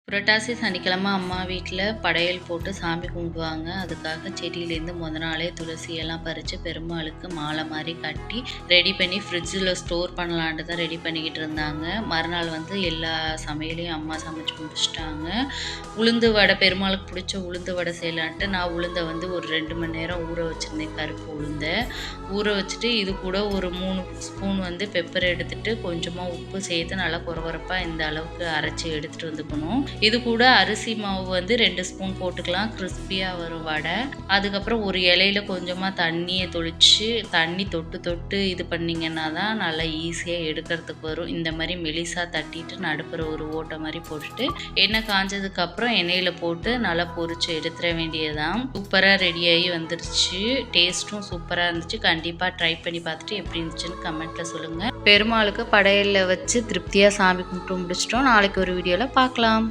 புரட்டாசி சனிக்கிழமை அம்மா வீட்டில் படையல் போட்டு சாமி கும்பிடுவாங்க. அதுக்காக செடியிலேருந்து நாளே துளசியெல்லாம் பறித்து பெருமாளுக்கு மாலை மாதிரி கட்டி ரெடி பண்ணி ஃப்ரிட்ஜில் ஸ்டோர் பண்ணலான்ட்டு தான் ரெடி பண்ணிக்கிட்டு இருந்தாங்க. மறுநாள் எல்லா சமையலையும் அம்மா சமைச்சு முடிச்சிட்டாங்க. உளுந்து வடை, பெருமாளுக்கு பிடிச்ச உளுந்து வடை செய்யலான்ட்டு நான் உளுந்தை ஒரு 2 மணி நேரம் ஊற வச்சுருந்தேன். கருப்பு உளுந்தை ஊற வச்சுட்டு இது கூட ஒரு 3 ஸ்பூன் பெப்பர் எடுத்துகிட்டு கொஞ்சமாக உப்பு சேர்த்து நல்லா குறகுறப்பாக இந்த அளவுக்கு அரைச்சி எடுத்துகிட்டு வந்துக்கணும். இது கூட அரிசி மாவு 2 ஸ்பூன் போட்டுக்கலாம். கிறிஸ்பியாக வரும் வடை. அதுக்கப்புறம் ஒரு இலையில கொஞ்சமாக தண்ணியை தொளிச்சு தண்ணி தொட்டு இது பண்ணிங்கன்னா தான் நல்லா ஈஸியாக எடுக்கிறதுக்கு வரும். இந்த மாதிரி மெலிசாக தட்டிட்டு நடுப்புற ஒரு ஓட்டை மாதிரி போட்டுட்டு எண்ணெய் காஞ்சதுக்கப்புறம் எண்ணெயில் போட்டு நல்லா பொரிச்சு எடுத்துட வேண்டியதான். சூப்பராக ரெடியாகி வந்துருச்சு. டேஸ்ட்டும் சூப்பராக இருந்துச்சு. கண்டிப்பாக ட்ரை பண்ணி பார்த்துட்டு எப்படி இருந்துச்சுன்னு கமெண்ட்டில் சொல்லுங்கள். பெருமாளுக்கு படையலில் வச்சு திருப்தியாக சாமி கும்பிட்டு முடிச்சிட்டோம். நாளைக்கு ஒரு வீடியோவில் பார்க்கலாம்.